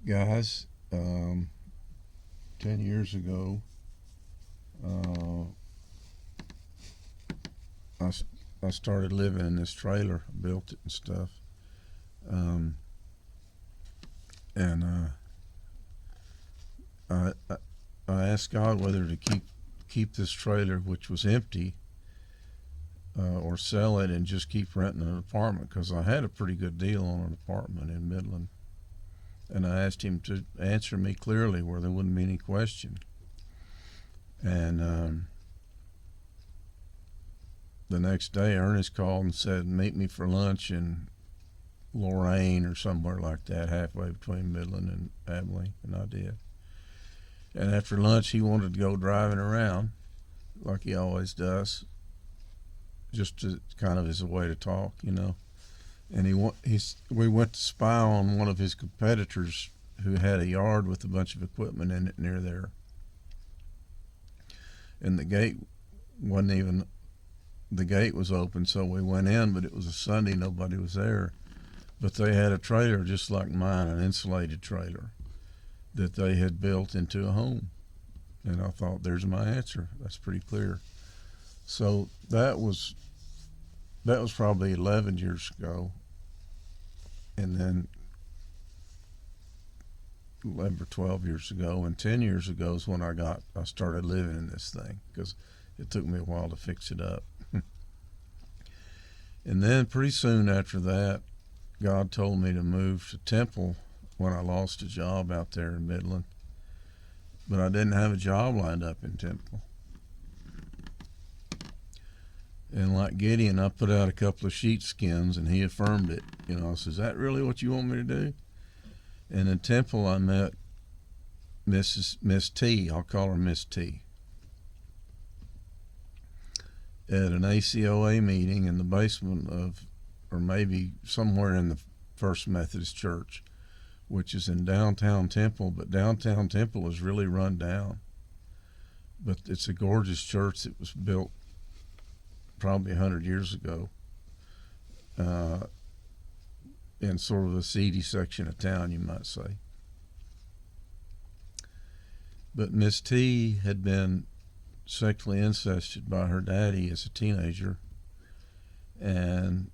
guys. 10 years ago, uh, I, I started living in this trailer, built it and stuff. Um, and I, I asked God whether to keep this trailer, which was empty, or sell it and just keep renting an apartment, because I had a pretty good deal on an apartment in Midland. And I asked him to answer me clearly where there wouldn't be any question. And the next day, Ernest called and said, meet me for lunch in Lorain or somewhere like that, halfway between Midland and Abilene. And I did. And after lunch, he wanted to go driving around like he always does, just to kind of as a way to talk, you know. And we went to spy on one of his competitors who had a yard with a bunch of equipment in it near there. And the gate was open, so we went in, but it was a Sunday, nobody was there. But they had a trailer just like mine, an insulated trailer that they had built into a home. And I thought, there's my answer. That's pretty clear. So that was probably 11 years ago. And then 11 or 12 years ago, and 10 years ago is when I started living in this thing, because it took me a while to fix it up. And then pretty soon after that, God told me to move to Temple when I lost a job out there in Midland. But I didn't have a job lined up in Temple. And like Gideon, I put out a couple of sheepskins, and he affirmed it. You know, I said, is that really what you want me to do? And in Temple, I met Miss T. I'll call her Miss T. At an ACOA meeting in the basement of, or maybe somewhere in the First Methodist Church, which is in downtown Temple. But downtown Temple is really run down. But it's a gorgeous church that was built probably 100 years ago, in sort of a seedy section of town, you might say. But Miss T had been sexually incested by her daddy as a teenager, and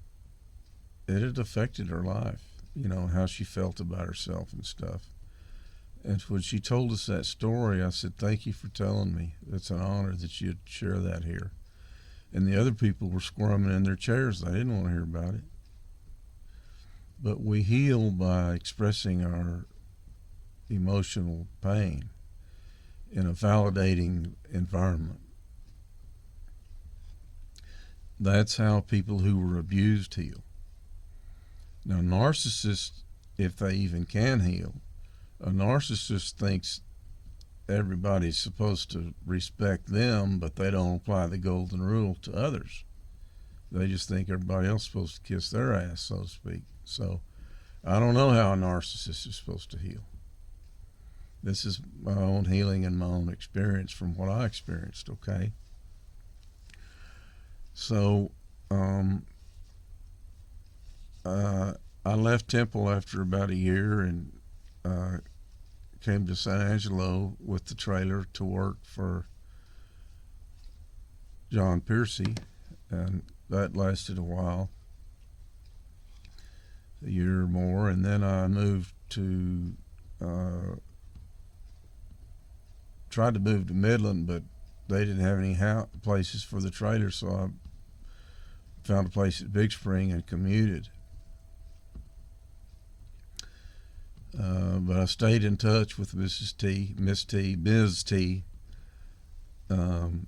it had affected her life, you know, how she felt about herself and stuff. And when she told us that story, I said, thank you for telling me. It's an honor that you'd share that here. And the other people were squirming in their chairs. They didn't want to hear about it. But we heal by expressing our emotional pain in a validating environment. That's how people who were abused heal. Now, narcissists, if they even can heal, a narcissist thinks everybody's supposed to respect them, but they don't apply the golden rule to others. They just think everybody else is supposed to kiss their ass, so to speak. So I don't know how a narcissist is supposed to heal. This is my own healing and my own experience from what I experienced, okay? So I left Temple after about a year and came to San Angelo with the trailer to work for John Piercy, and that lasted a while, a year or more. And then I moved to tried to move to Midland, but they didn't have any places for the trailer, so I found a place at Big Spring and commuted. But I stayed in touch with Ms. T. And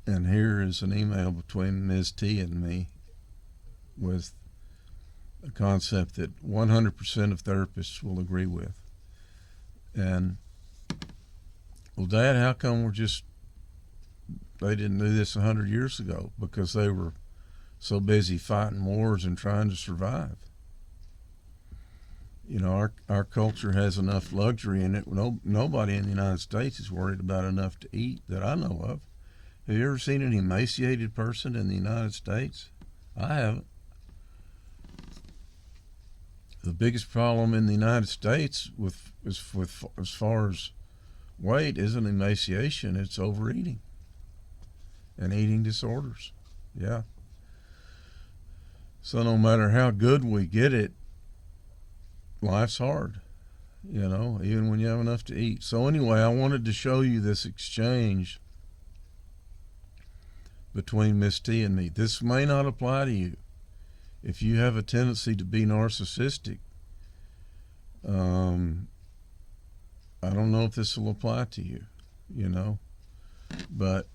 here is an email between Ms. T and me with a concept that 100% of therapists will agree with. And, well, Dad, how come they didn't do this 100 years ago? Because they were so busy fighting wars and trying to survive. You know, our culture has enough luxury in it. Nobody in the United States is worried about enough to eat that I know of. Have you ever seen an emaciated person in the United States? I haven't. the biggest problem in the United States as far as weight isn't emaciation, it's overeating and eating disorders. Yeah. So no matter how good we get it, life's hard, even when you have enough to eat. So anyway, I wanted to show you this exchange between Miss T and me. This may not apply to you. If you have a tendency to be narcissistic, I don't know if this will apply to you, but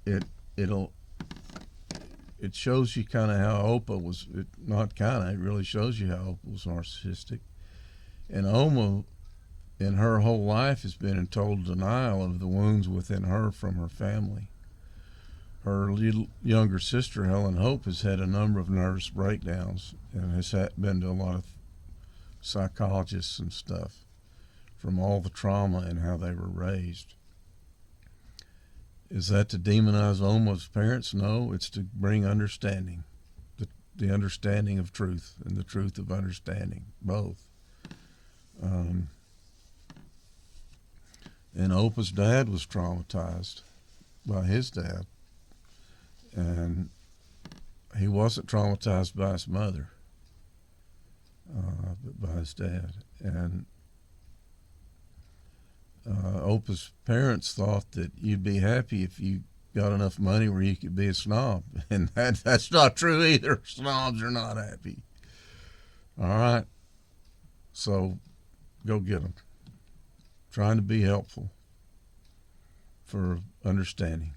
it shows you kind of how Opa was, it really shows you how Opa was narcissistic. And Oma, in her whole life, has been in total denial of the wounds within her from her family. Her younger sister, Helen Hope, has had a number of nervous breakdowns and has been to a lot of psychologists and stuff from all the trauma and how they were raised. Is that to demonize Oma's parents? No, it's to bring understanding, the understanding of truth and the truth of understanding, both. And Opa's dad was traumatized by his dad, and he wasn't traumatized by his mother, but by his dad. And Opa's parents thought that you'd be happy if you got enough money where you could be a snob, and that's not true either. Snobs are not happy. All right, so go get them. Trying to be helpful for understanding.